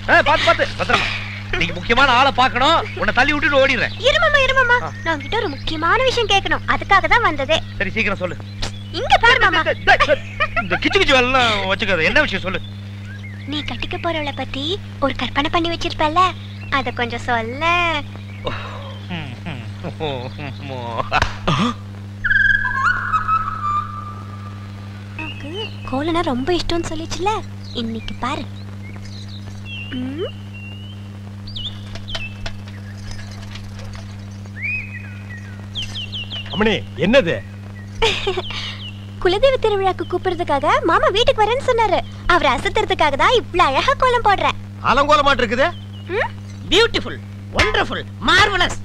பாத்து பாத்து பத்திரமா. நீங்க முக்கியமான ஆளை பார்க்கணும். உன்னை தள்ளி விட்டுட்டு ஓடிடுறேன். இருமாமா நான் கிட்ட ஒரு முக்கியமான விஷயம் கேட்கணும். அதுக்காக தான் வந்ததே. சரி சீக்கிரம் சொல்லு. இங்க பாரு மாமா. இந்த கிச்சு கிச்சு எல்லாம் வச்சுக்காத. என்ன விஷயம் சொல்லு. நீ கட்டிக்க போறவளை பத்தி ஒரு கற்பனை பண்ணி வச்சிருப்பல்ல, அத கொஞ்சம் சொல்ல. கோலனா ரொம்ப இஷ்டம்னு சொல்லிச்சுல, இன்னைக்கு பாரு. அம்மணி என்னது? குலதெய்வ திருவிழாக்கு கூப்பிடுறதுக்காக மாமா வீட்டுக்கு வரேன்னு சொன்னாரு. அவரை அசத்துறதுக்காக தான் இவ்வளவு அழகா கோலம் போடுறேன். அலங்கோலமாட்டு இருக்குது. Beautiful, wonderful, marvellous.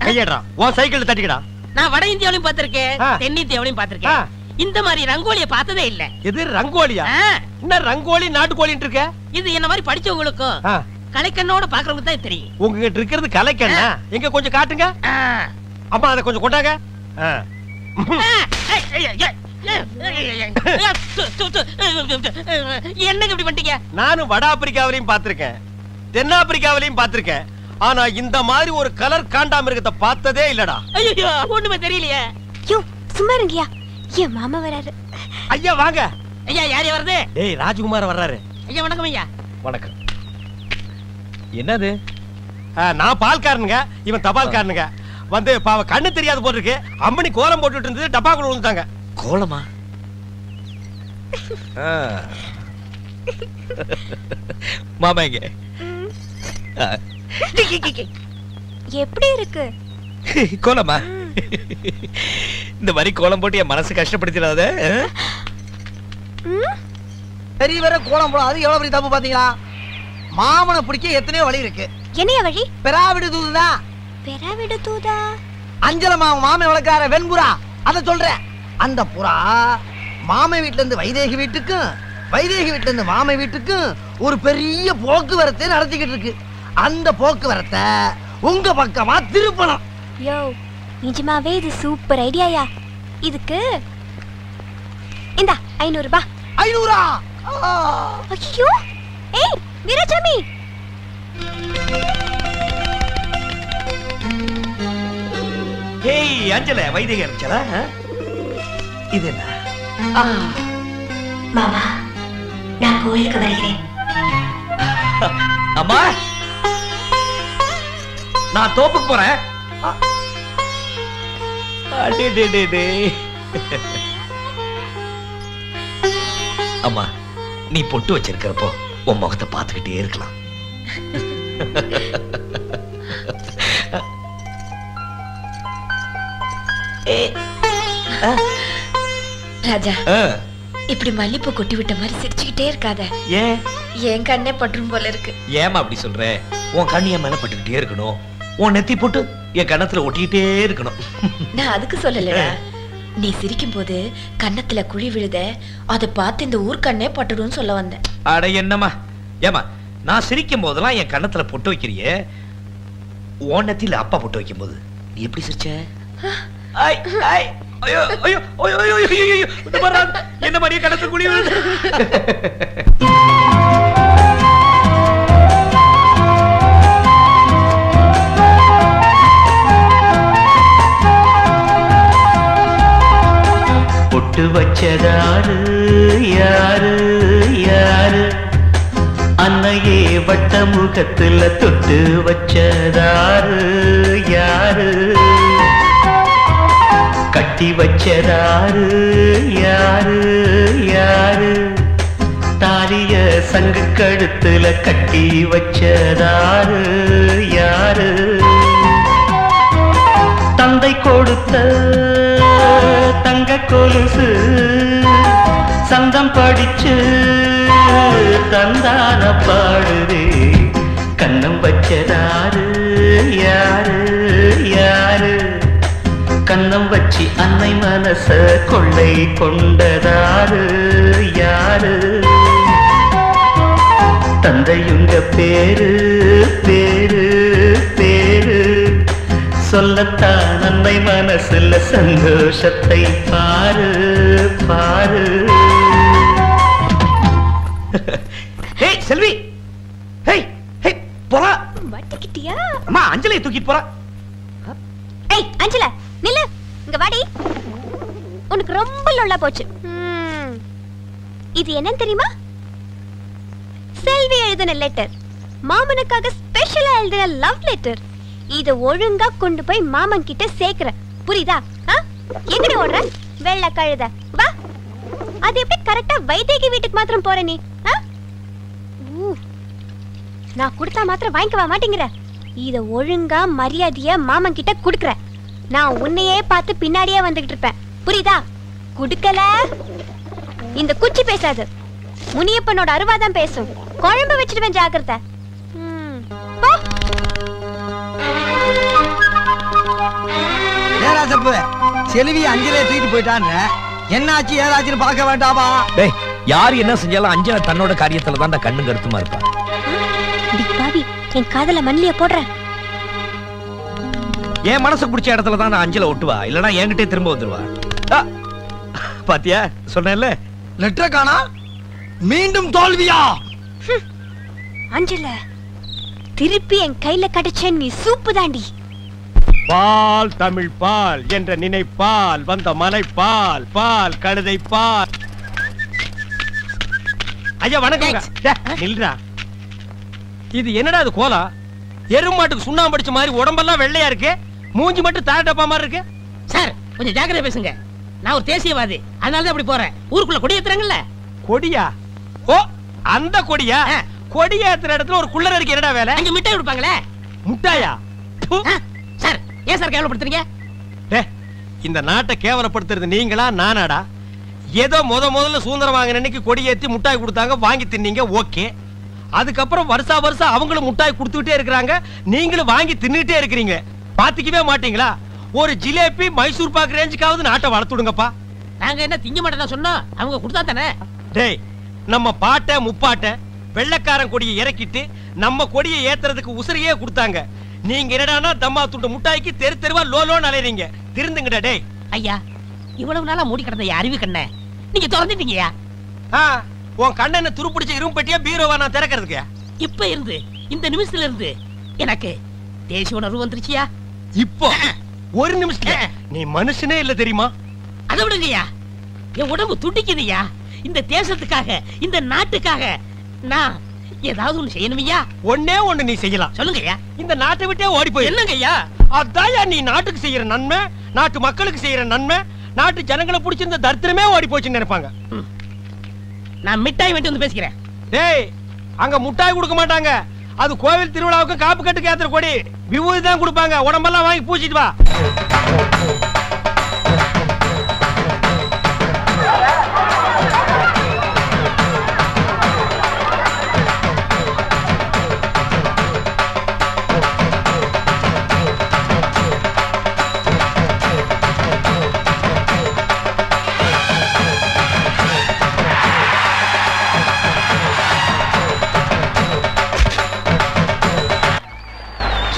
கையடா, உன் சைக்கிள் தட்டிக்கடா. நான் வட இந்தியாவிலும் பார்த்திருக்கேன், தென்னிந்தியாவிலும் பார்த்திருக்கேன். இந்த மாதிரி ரங்கோலியை பார்த்ததே இல்ல. இது ரங்கோலியா? என்ன ரங்கோலி நாட்டுக்கோலின்னு இருக்க? இது என்ன மாதிரி படிச்சவங்களுக்கும் கலைக்கண்ணோட பாக்குறவங்க தான் தெரியும். உங்ககிட்ட இருக்கிறது கலைக்கண்ணா? எங்க கொஞ்சம் காட்டுங்க. அம்மா அதை கொஞ்சம் கொண்டாங்க. என்னங்க இப்படி பண்ணிட்டீங்க? நானும் வட ஆப்பிரிக்காவிலையும் பார்த்திருக்கேன், தென்னாப்பிரிக்காவிலையும் பார்த்திருக்கேன். ஆனா இந்த மாதிரி ஒரு கலர் காண்டாமிருகத்தை பார்த்ததே இல்லடா. ஐயோ ஒண்ணுமே தெரியலையே. யோ சும்மா இருங்கயா, என் மாமா வராரு. ஐயா வாங்க. ஐயா யாரு வருது? டேய் ராஜ்குமார் வர்றாரு. ஐயா வணக்கம். ஐயா வணக்கம். என்னது? நான் பால்காரனுங்க, இவன் தபால்காரனுங்க. வந்து பாவ கண்ணு தெரியாது போட்டு இருக்கு. அம்மணி கோலம் போட்டுட்டு இருந்தது, டப்பாக்குள்ள விழுந்தாங்க. கோலமா? மாமா எங்க? எப்படி இருக்கு கோலமா? இந்த மாதிரி கோலம் போட்டு என் மனசு கஷ்டப்படுத்திடாத. சரி வர கோலம் போட அது எவ்வளவு பெரிய தப்பு பாத்தீங்களா? மாமனை பிடிக்க எத்தனையோ வழி இருக்கு. என்னைய வழி? பெறாவிடு தூதுதா. பெறாவிடு தூதா? அஞ்சல மாமன் வளர்க்கார வெண்புறா, அத சொல்றேன். அந்த புறா மாமை வீட்டுல இருந்து வைதேகி வீட்டுக்கும், வைதேகி வீட்டுல இருந்து மாமை வீட்டுக்கும் ஒரு பெரிய போக்குவரத்தை நடத்திக்கிட்டு இருக்கு. அந்த போக்குவரத்தை உங்க பக்கமா திருப்பணும். யோ நிஜமாவே இது சூப்பர் ஐடியாயா. இதுக்கு இந்த 500 ரூபாய். 500? ஐயோ ஏய் வீரசாமி, ஏய் அஞ்சல வைதேகி அனுப்பிச்சலா? இது என்ன? மாமா நான் கோயிலுக்கு வருகிறேன். அம்மா நான் தோப்புக்கு போறேன். அம்மா நீ பொட்டு வச்சிருக்கிறப்போ உன் முகத்தை பார்த்துக்கிட்டே இருக்கலாம். ராஜா இப்படி மல்லிப்பூ கொட்டி விட்ட மாதிரி சிரிச்சுக்கிட்டே இருக்காத. ஏன்? என் கண்ணே பற்றும் போல இருக்கு. ஏமா அப்படி சொல்ற? உன் கண்ணு என் மேல பட்டுக்கிட்டே இருக்கணும், உன் நெத்தி போட்டு என் கண்ணத்துல ஒட்டிக்கிட்டே இருக்கணும். நான் அதுக்கு சொல்லலடா, நீ சிரிக்கும் போது கண்ணத்துல குழி விழுத அதை பார்த்து இந்த ஊர் கண்ணே பட்டுடும் சொல்ல வந்தேன். அட என்னம்மா? ஏமா நான் சிரிக்கும் போதெல்லாம் என் கண்ணத்துல பொட்டு வைக்கிறியே, உன் நெத்தியில அப்பா பொட்டு வைக்கும் போது நீ எப்படி சிரிச்ச? ஐயோ ஐயோ ஐயோ ஐயோ ஐயோ என்ன மாதிரி கண்ணத்துல குழி விழுது. பொட்டு வச்சதாரு யாரு யாரு? அன்னையே வட்ட முகத்துல தொட்டு வச்சதாரு யாரு? கட்டி வச்சதாரு யாரு யாரு? தாலிய சங்கு கழுத்துல கட்டி வச்சதாரு யாரு? தந்தை கொடுத்த தங்க கொலுசு சந்தம் படிச்சு தந்தான பாடுதே, கண்ணம் வச்சதாரு யாரு யாரு? கண்ணம் வச்சு அன்னை மனச கொள்ளை கொண்டதாரு யாரு? தந்தையுங்க பேரு பேரு பேரு சொல்லத்தான் அன்னை மனசுல சந்தோஷத்தை பாரு பாரு. ஏய் செல்வி, ஏய் போறா. மாட்டிக்கிட்டியா? அம்மா அஞ்சலியை தூக்கிட்டு போறா. ஏய் அஞ்சல நில்லு, இங்க வாடி. உனக்கு ரொம்ப லொல்லா போச்சு. இது என்னன்னு தெரியுமா? செல்வி எழுதின லெட்டர், மாமனுக்காக ஸ்பெஷலா எழுதின லவ் லெட்டர். இத ஒழுங்கா கொண்டு போய் மாமன் கிட்ட சேர்க்கிற, புரியுதா? எங்கடி ஓடுற வெள்ளை கழுத? வா. அது எப்படி கரெக்டா வைதேகி வீட்டுக்கு மாத்திரம் போற நீ? நான் கொடுத்தா மாத்திரம் வாங்கிக்கவா மாட்டேங்கிற? இத ஒழுங்கா மரியாதையா மாமன் கிட்ட குடுக்கற. நான் உன்னையே பார்த்து பின்னாடியே வந்துகிட்டு இருப்பேன், புரியுதா? குடுக்கல இந்த குச்சி பேசாது, முனியப்பனோட அருவாதான் பேசும். குழம்பு வச்சிடுவேன், ஜாக்கிரதை. போ. ஏராசப்பு செல்வி அஞ்சலே தூக்கிட்டு போயிட்டான். என்னாச்சு ஏதாச்சுன்னு பார்க்க வேண்டாமா? டேய், யார் என்ன செஞ்சாலும் அஞ்சல தன்னோட காரியத்துல தான் கண்ணு கருத்துமா இருப்பா. பாவி, என் காதல மண்ணிய போடுற. என் மனசுக்கு பிடிச்ச இடத்துல தான் அஞ்சல ஒட்டுவா, இல்லனா என்கிட்டே திரும்ப வந்துருவா. பாத்தியா, சொன்னேன்ல. லெட்டர் காணா, மீண்டும் தோல்வியா? அஞ்சல திருப்பி என் கையில கிடைச்ச நீ சூப்பு தாண்டி. பால் தமிழ் பால் என்ற நினைப்பால் வந்த மலை பால், பால் கழுதை பால். ஐயா வணக்கம். நில்றா. இது என்னடா இது கோலா? எருமாட்டுக்கு சுண்ணாம்பு அடிச்ச மாதிரி உடம்பெல்லாம் வெள்ளையா இருக்கு, மூஞ்சி மட்டும் தார டப்பா மாதிரி இருக்கு. சார் கொஞ்சம் ஜாக்கிரதை பேசுங்க. நான் ஒரு தேசியவாதி, அதனாலதான் அப்படி போறேன். ஊருக்குள்ள கொடி ஏத்துறாங்கல்ல. கொடியா? ஓ அந்த கொடியா? கொடி ஏத்துற இடத்துல ஒரு குள்ளர் இருக்கு, என்னடா வேலை? அங்க மிட்டாய் கொடுப்பாங்களே. முட்டாயா? சார் ஏன் சார் கேவலப்படுத்துறீங்க? இந்த நாட்டை கேவலப்படுத்துறது நீங்களா நானாடா? ஏதோ முதல்ல சுதந்திரம் வாங்கின அன்னைக்கு கொடி ஏத்தி முட்டாய் கொடுத்தாங்க, வாங்கி தின்னீங்க, ஓகே. அதுக்கப்புறம் வருஷா வருஷம் அவங்களும் முட்டாய் கொடுத்துட்டே இருக்கிறாங்க, நீங்களும் வாங்கி தின்னுட்டே இருக்கிறீங்க. பாத்துக்கவே மாட்டீங்களா? ஒரு ஜிலேபி மைசூர் பாக்கு ரேஞ்சுக்காவது நாட்டை வளர்த்துடுங்கப்பா. நாங்க என்ன திங்க மாட்டேன்னா சொன்னோம், அவங்க கொடுத்தா தானே. டேய், நம்ம பாட்ட முப்பாட்ட வெள்ளக்காரன் கொடியை இறக்கிட்டு நம்ம கொடியை ஏத்துறதுக்கு உசிரியே கொடுத்தாங்க. நீங்க என்னடானா தம்மா துண்டு முட்டாய்க்கு தெரு தெருவா லோலோன்னு அலையறீங்க. திருந்துங்கடா டேய். ஐயா, இவ்வளவு நாளா மூடி கிடந்த அறிவு கண்ணை நீங்க திறந்துட்டீங்கயா. உன் கண்ணனை துருப்பிடிச்ச இரும்பு பெட்டியா பீரோவா நான் திறக்கிறதுக்கு? இப்ப இருந்து இந்த நிமிஷத்துல இருந்து எனக்கு தேசிய உணர்வு வந்துருச்சியா. இப்போ ஒரு நிமிஷத்துல நீ மனுஷனே இல்ல தெரியுமா? அதை விடுங்கய்யா, என் உடம்பு துடிக்குதுயா. இந்த தேசத்துக்காக, இந்த நாட்டுக்காக நான் ஏதாவது ஒண்ணு செய்யணுமையா. ஒன்னே ஒண்ணு நீ செய்யலாம். சொல்லுங்கய்யா. இந்த நாட்டை விட்டே ஓடி போய். என்னங்கய்யா? அதான் நீ நாட்டுக்கு செய்யற நன்மை, நாட்டு மக்களுக்கு செய்யற நன்மை, நாட்டு ஜனங்களை பிடிச்சிருந்த தரித்திரமே ஓடி போச்சுன்னு நினைப்பாங்க. நான் மிட்டாய் வேண்டி வந்து பேசிக்கிறேன். டேய், அங்க முட்டாய் கொடுக்க மாட்டாங்க. அது கோவில் திருவிழாவுக்கு காப்பு கட்டுக்கு ஏத்துற கொடி, விபூதி தான் கொடுப்பாங்க. உடம்பெல்லாம் வாங்கி பூச்சிட்டு வா.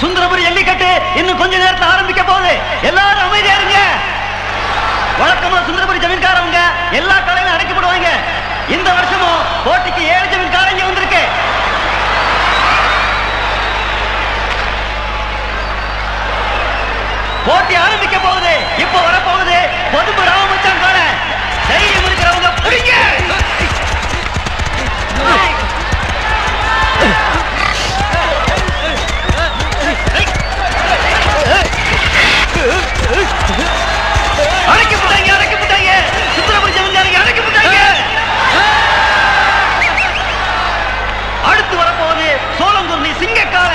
சுந்தரபுரி ஜல்லிக்கட்டு இன்னும் கொஞ்ச நேரத்துல ஆரம்பிக்க போகுது. எல்லாரும் அமைதியா இருங்க. வழக்கமா சுந்தரபுரி ஜமீன்காரங்க எல்லா கடையிலும் அடைக்கப்படுவாங்க. இந்த வருஷமும் போட்டிக்கு 7 ஜமீன்காரங்க வந்திருக்கு. போட்டி ஆரம்பிக்க போகுது. இப்ப வரப்போகுது பொதுப்பு ராமமச்சான் கால. தைரியம் இருக்கிறவங்க புடிங்க. அடைக்கப்பட்டாங்க. சுந்தரபுரி ஜமீன்காரங்க அடைக்கப்பட்டாங்க. அடுத்து வரப்போகுது சோளங்குருணி சிங்கக்கார.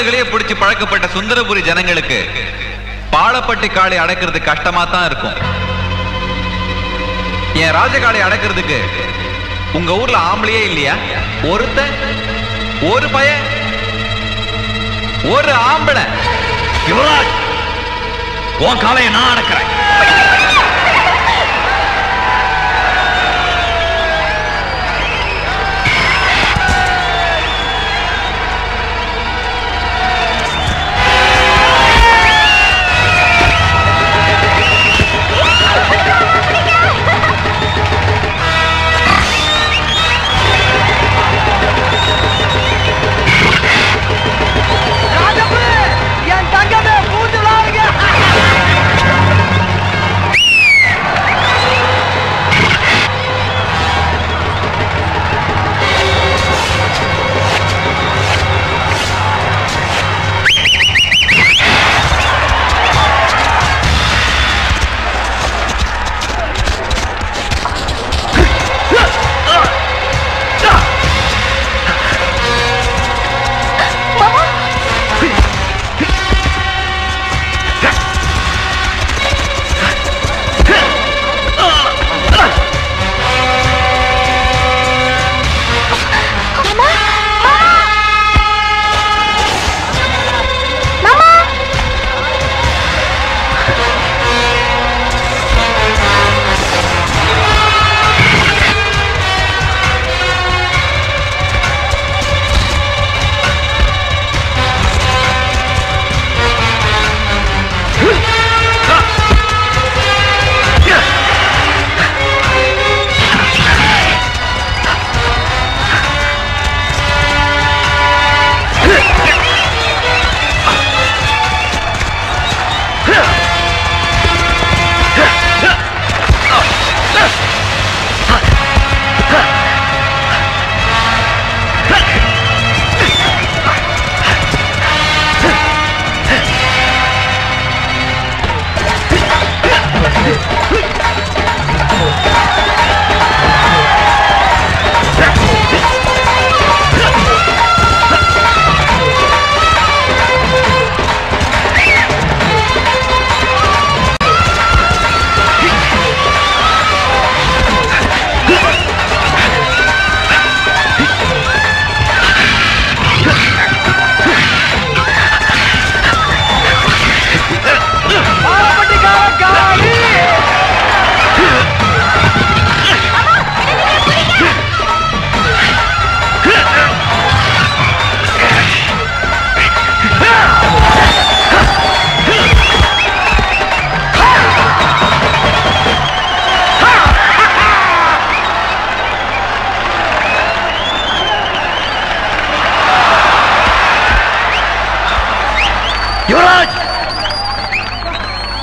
மாடுகளையே பிடிச்சு பழக்கப்பட்ட சுந்தரபுரி ஜனங்களுக்கு பாலப்பட்டி காளை அடக்கிறது கஷ்டமா தான் இருக்கும். என் ராஜகாளை அடக்கிறதுக்கு உங்க ஊர்ல ஆம்பளையே இல்லையா? ஒரு பையன், ஒரு ஆம்பளை. யுவராஜ், உன் காளையை நான் அடக்கிறேன்.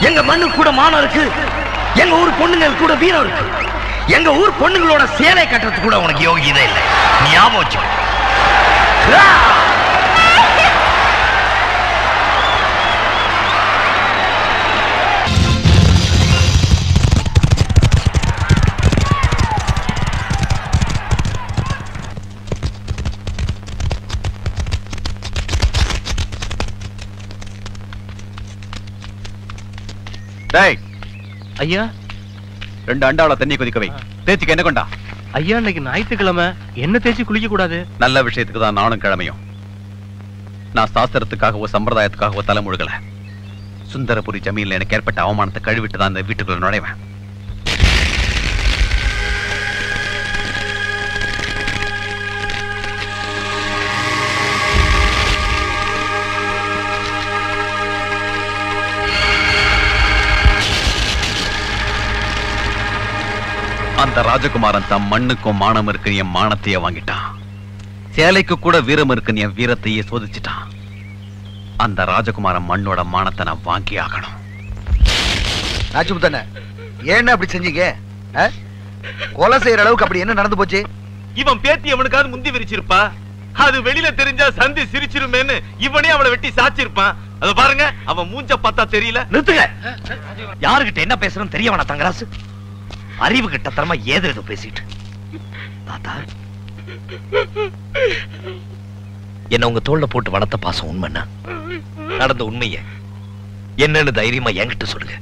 எங்க மண்ணு கூட மானம் இருக்கு, எங்க ஊர் பொண்ணுங்க கூட வீரம் இருக்கு. எங்க ஊர் பொண்ணுங்களோட சேலை கட்டுறது கூட உனக்கு யோகியதை இல்லை. ஞாபகம் வச்சு. ஐயா, 2 அண்டாவள தண்ணி கொதிக்க வை. தேய்ச்சிக்க என்ன கொண்டா? ஐயா, இன்னைக்கு ஞாயிற்றுக்கிழமை, என்ன தேய்ச்சி குளிக்க கூடாது. நல்ல விஷயத்துக்கு தான் நானும் கிழமையும். நான் சாஸ்திரத்துக்காகவோ சம்பிரதாயத்துக்காகவோ தலைமுழுகல. சுந்தரபுரி ஜமீன்ல எனக்கு ஏற்பட்ட அவமானத்தை கழுவிட்டு தான் இந்த வீட்டுக்குள்ள நுழைவேன். அந்த ராஜகுமாரன் தம் மண்ணுக்கும் மானம் இருக்கு என் மானத்தையே வாங்கிட்டான். சேலைக்கு கூட வீரம் இருக்கு என் வீரத்தையே சோதிச்சுட்டான். அந்த ராஜகுமாரன் மண்ணோட மானத்தை நான் வாங்கி ஆகணும். ராஜமுத்தண்ண, ஏன்னு அப்படி செஞ்சீங்க? கொலை செய்யற அளவுக்கு அப்படி என்ன நடந்து போச்சு? இவன் பேத்தி அவனுக்காவது முந்தி விரிச்சிருப்பா. அது வெளியில தெரிஞ்சா சந்தி சிரிச்சிருமேன்னு இவனே அவளை வெட்டி சாச்சிருப்பான். அத பாருங்க, அவன் மூஞ்ச பார்த்தா தெரியல. நிறுத்துங்க. யாருகிட்ட என்ன பேசுறோம் தெரிய வேணா தங்கராசு. அறிவு கிட்ட தரமா ஏதோ பேசிட்டு தாத்தா. என்ன உங்க தோல்ல போட்டு வளர்த்த பாசம் உண்மைன்னா நடந்த உண்மைய என்னன்னு தைரியமா என்கிட்ட சொல்லுங்க.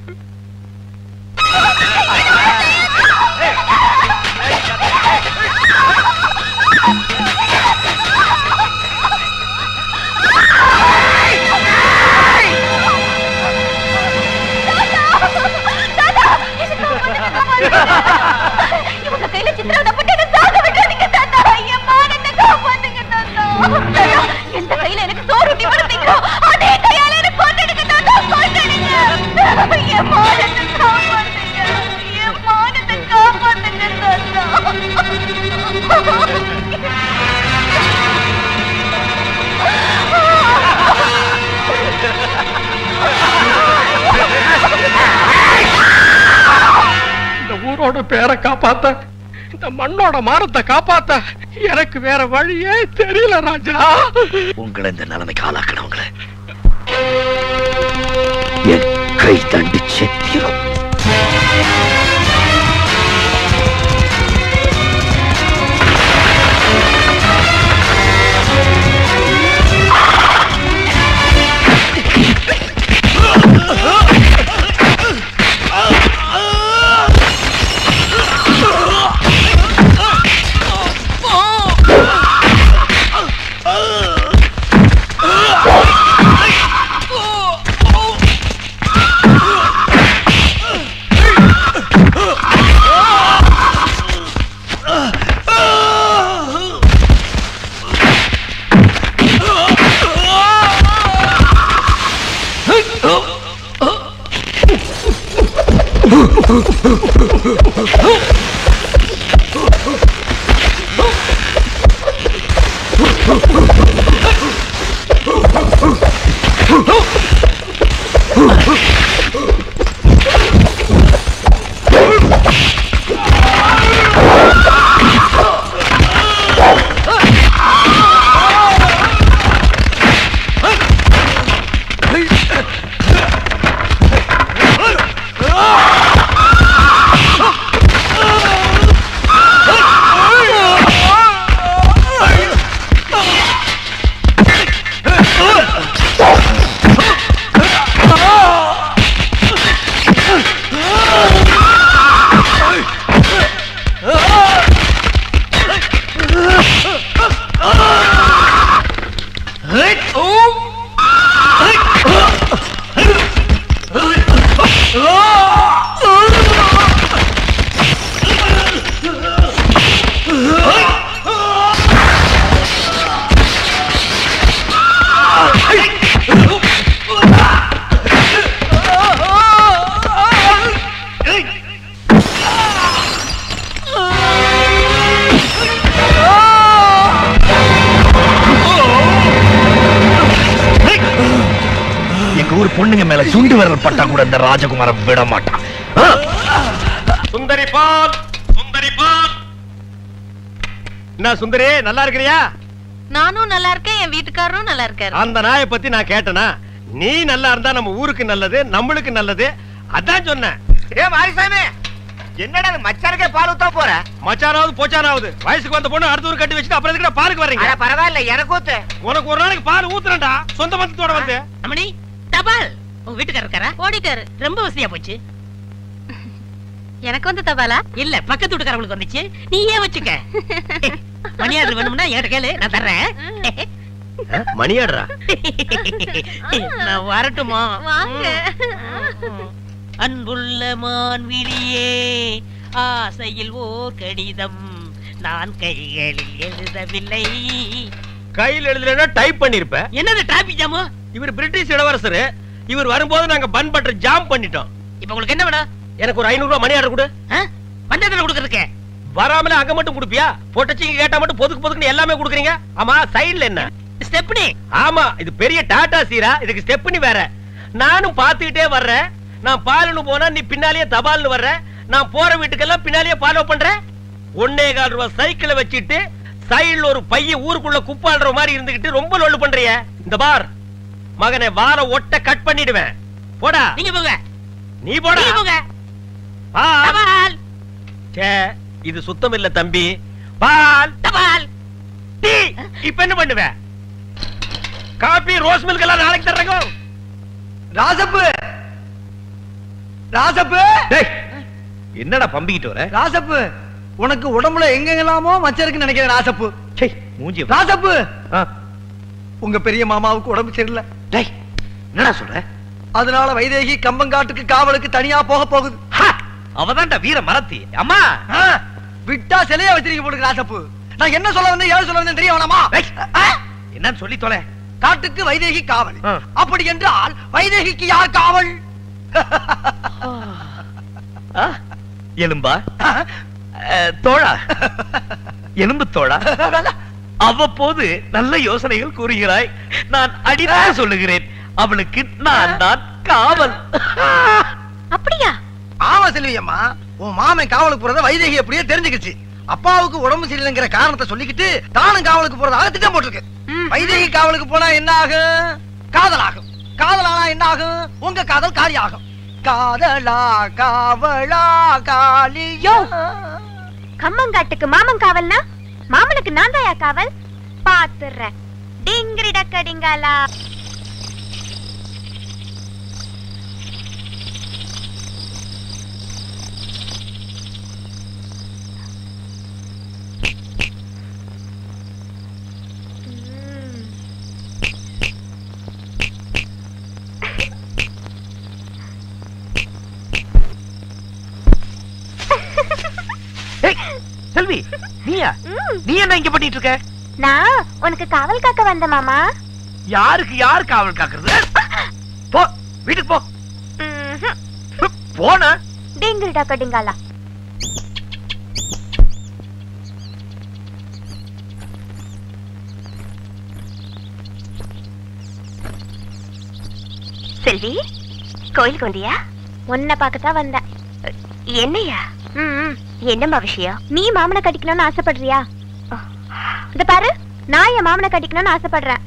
இவங்க கையில சித்திரவதைப்பட்டு என்ன சாக விட்டுறீங்க தாத்தா. என் மானத்தை காப்பாத்துங்க தாத்தா. எந்த கையில எனக்கு சோறு ஊட்டி வளர்த்தீங்களோ அதே கையால எனக்கு கொன்னுடுங்க தாத்தா. கொன்னுடுங்க. என் மானத்தை காப்பாத்துங்க. என் மானத்தை காப்பாத்துங்க தாத்தா. ஊரோட பேரை காப்பாத்த, இந்த மண்ணோட மானத்தை காப்பாத்த எனக்கு வேற வழியே தெரியல ராஜா. உங்களை இந்த நிலைமைக்கு ஆளாக்கணவங்களை என் கை தண்டிச்சு தீரும். பொண்ணுங்க மேல சுண்டு விரல் பட்டா கூட இந்த ராஜகுமாரன் விட மாட்டான். சுந்தரி பால், சுந்தரி பால். என்ன சுந்தரி, நல்லா இருக்கிறியா? நானும் நல்லா இருக்கேன், என் வீட்டுக்காரரும் நல்லா இருக்காரு. அந்த நாயை பத்தி நான் கேட்டனா? நீ நல்லா இருந்தா நம்ம ஊருக்கு நல்லது, நம்மளுக்கு நல்லது. அதான் சொன்னேன். ஏ மாரிசாமி, என்னடா மச்சானுக்கே பால் ஊத்த போற? மச்சானாவது போச்சானாவது வயசுக்கு வந்த பொண்ணு அடுத்த ஊர் கட்டி வச்சுட்டு அப்புறம் எதுக்கு பாலுக்கு வர்றீங்க? பரவாயில்ல, எனக்கு ஊத்து. உனக்கு ஒரு நாளைக்கு பால் ஊத்துறேன்டா, சொந்த பந்தத்தோட வந்து. அம்மணி, தபால். உங்க வீட்டுக்காரர் இருக்காரா? ஓடிட்டாரு. ரொம்ப வசதியா போச்சு. எனக்கு வந்து தபாலா? இல்ல, பக்கத்து வீட்டுக்காரங்களுக்கு வந்துச்சு. நீ ஏன் வச்சுக்க. மணியாடு வேணும்னா என்கிட்ட கேளு, நான் தர்றேன். மணியாடுறா? நான் வரட்டுமா? வாங்க. அன்புள்ள மான்விழியே, ஆசையில் ஓர் கடிதம் நான் கைகளில் எழுதவில்லை. கையில் எழுதலைன்னா டைப் பண்ணிருப்ப. என்னது டிராபிக் ஜாமு? இவர் பிரிட்டிஷ் இளவரசர். இவர் வரும்போது நாங்க பன் பட்டர் ஜாம் பண்ணிட்டோம். இப்ப உங்களுக்கு என்ன வேணும்? எனக்கு ஒரு 500 ரூபாய் மணி ஆர்டர் கொடு. பஞ்சத்துல கொடுக்கறதுக்கு வராமல அங்க மட்டும் கொடுப்பியா? போட்டச்சிங்க கேட்டா மட்டும் பொதுக்கு பொதுக்குன்னு எல்லாமே கொடுக்குறீங்க. ஆமா, சைடுல என்ன? ஸ்டெப்னி. ஆமா, இது பெரிய டாடா சீரா, இதுக்கு ஸ்டெப்னி வேற. நானும் பாத்துக்கிட்டே வர்றேன். நான் பாலுன்னு போனா நீ பின்னாலேயே தபால்னு வர்ற. நான் போற வீட்டுக்கெல்லாம் பின்னாலேயே ஃபாலோ பண்றேன். 1.25 ரூபாய் சைக்கிளை வச்சிட்டு சைடுல ஒரு பைய ஊருக்குள்ள குப்பாடுற மாதிரி இருந்துகிட்டு ரொம்ப லொல்லு பண்றிய. இந்த பார் மகனே, வார ஒட்ட கட் பண்ணிடுவேன். போடா. நீங்க போங்க. நீ போடா. நீங்க போங்க. பால். சே, இது சுத்தம் இல்ல தம்பி. பால். தபால். டீ. இப்ப என்ன பண்ணுவ? காபி ரோஸ் மில்க் எல்லாம் நாளைக்கு தர்றேங்க. ராசப்பு ராசப்பு என்னடா பம்பிக்கிட்டு வர? ராசப்பு உனக்கு உடம்புல எங்கெல்லாமோ மச்சம் இருக்குன்னு நினைக்கிறேன். ராசப்பு மூஞ்சி. ராசப்பு உங்க பெரிய மாமாவுக்கு உடம்பு சரியில்லை. என்னடா சொல்ற? அதனால வைதேகி கம்பங்காட்டுக்கு காவலுக்கு தனியா போக போகுது. அவதான்டா வீர மரத்தி. அம்மா விட்டா சிலையா வச்சிருக்க போட்டுக்கு. ராசப்பு நான் என்ன சொல்ல வந்தேன் ஏன் சொல்ல வந்தேன் தெரிய வேணாமா? என்னன்னு சொல்லி தொலை. காட்டுக்கு வைதேகி காவல். அப்படி என்றால் வைதேகிக்கு யார் காவல்? எலும்பா தோழா, எலும்பு தோழா, அவ்வப்போது நல்ல யோசனைகள் கூறுகிறாய். நான் அடிதாக சொல்லுகிறேன், அவளுக்கு நான் தான் காவல். அப்படியா? ஆமா செல்வியம்மா, உன் மாமன் காவலுக்கு போறத வைதேகி அப்படியே தெரிஞ்சுக்கிச்சு. அப்பாவுக்கு உடம்பு சரியில்லைங்கிற காரணத்தை சொல்லிக்கிட்டு தானும் காவலுக்கு போறதாக திட்டம் போட்டிருக்கு. வைதேகி காவலுக்கு போனா என்ன ஆகும்? காதலாகும். காதலானா என்ன ஆகும்? உங்க காதல் காலியாகும். காதலா காவலா காலியோ. கம்மங்காட்டுக்கு மாமன் காவல்னா மாமனுக்கு நான் தாயா காவல்? பாத்துறேன். டிங்கிரி டக்கடிங்காலா. செல்வி, நீயா? நீ என்ன இங்க பண்ணிட்டு இருக்க? நான் உனக்கு காவல் காக்க வந்த மாமா. யாருக்கு யார் காவல் காக்குறது? போ வீட்டுக்கு போ. போன டிங்கிரி டக்கடிங்காலா. செல்வி, கோயிலுக்கு வந்தியா? உன்னை பார்க்கத்தான் வந்தேன். என்னையா? என்னம்மா விஷயம்? நீ மாமனை கட்டிக்கணும்னு ஆசைப்படுறியா? இத பாரு, நான் என் மாமனை கட்டிக்கணும்னு ஆசைப்படுறேன்.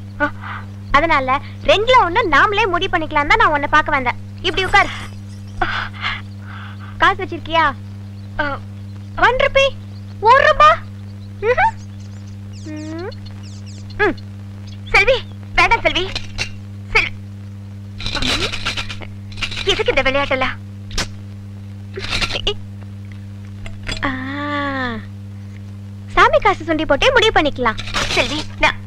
அதனால ரெண்டுல ஒண்ணு நாமளே முடிவு பண்ணிக்கலாம் தான் நான் உன்னை பார்க்க வந்தேன். இப்படி உட்கார். காசு வச்சிருக்கியா? 1 ரூபி. 1 ரூபா. செல்வி, வேண்டாம் செல்வி. எதுக்கு இந்த விளையாட்டெல்லாம்? சாமி காசு சுண்டி போட்டே முடிவு பண்ணிக்கலாம். செல்வி,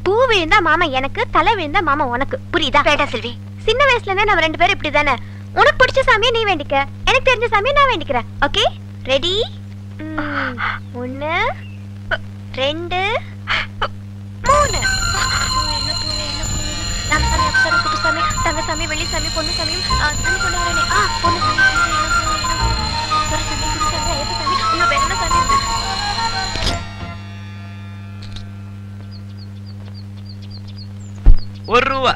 பூ விழுந்தா மாமா எனக்கு, தலை விழுந்தா மாமா உனக்கு. புரியுதா? வேண்டாம் செல்வி. சின்ன வயசுல இருந்தே நம்ம 2 பேரும் இப்படிதானே. உனக்கு பிடிச்ச சாமியை நீ வேண்டிக்க, எனக்கு தெரிஞ்ச சாமியை நான் வேண்டிக்கிறேன். ஓகே? ரெடி? 1 2 3. ராமசாமி, அப்சரா, குப்புசாமி, தங்கசாமி, வெள்ளிசாமி, பொன்னுசாமி, தண்ணி கொண்டு வரேனே. பொன்னுசாமி, குப்புசாமி, ஐயப்பசாமி, ஐயோ வேற என்ன சாமி? 1 ரூபா.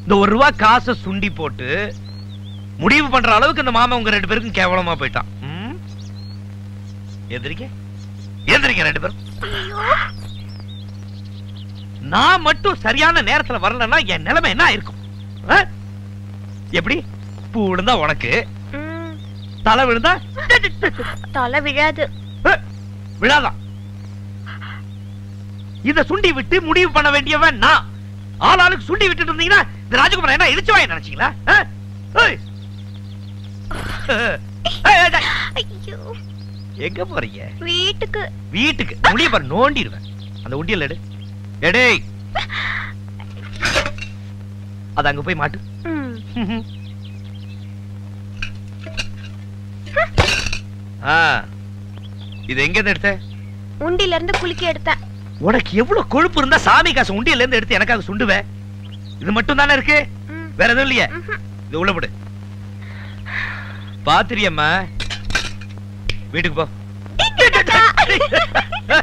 இந்த 1 ரூபா காசை சுண்டி போட்டு முடிவு பண்ற அளவுக்கு இந்த மாமா உங்க 2 பேருக்கும் கேவலமா போயிட்டான். எந்திரிக்க எந்திரிக்க 2 பேரும். நான் மட்டும் சரியான நேரத்துல வரலன்னா என் நிலைமை என்ன இருக்கும்? எப்படி? பூ விழுந்தா உனக்கு, தலை விழுந்தா தலை விழாது. விழாதான். இத சுண்டி விட்டு முடிவு பண்ண வேண்டியவன் நான். ஆளாளுக்கு சுண்டி விட்டுட்டு இருந்தீங்கன்னா இந்த ராஜகுமாரன் என்ன இடிச்சு வாங்க நினைச்சீங்களா? எங்க போறீங்க? வீட்டுக்கு. வீட்டுக்கு முடிய பாரு, நோண்டிடுவேன். அந்த உண்டியல் எடு. எடேய், அது அங்க போய் மாட்டு. இது எங்க இருந்து எடுத்த? உண்டியில இருந்து குலுக்கி எடுத்தேன். உனக்கு எவ்வளவு கொழுப்பு இருந்தா சாமி காசு உண்டியில இருந்து எடுத்து எனக்காக சுண்டுவேன்? இது மட்டும் தானே இருக்கு, வேற எதுவும் இல்லையே? இது உள்ள போடு. பாத்திரியம்மா, வீட்டுக்கு போ.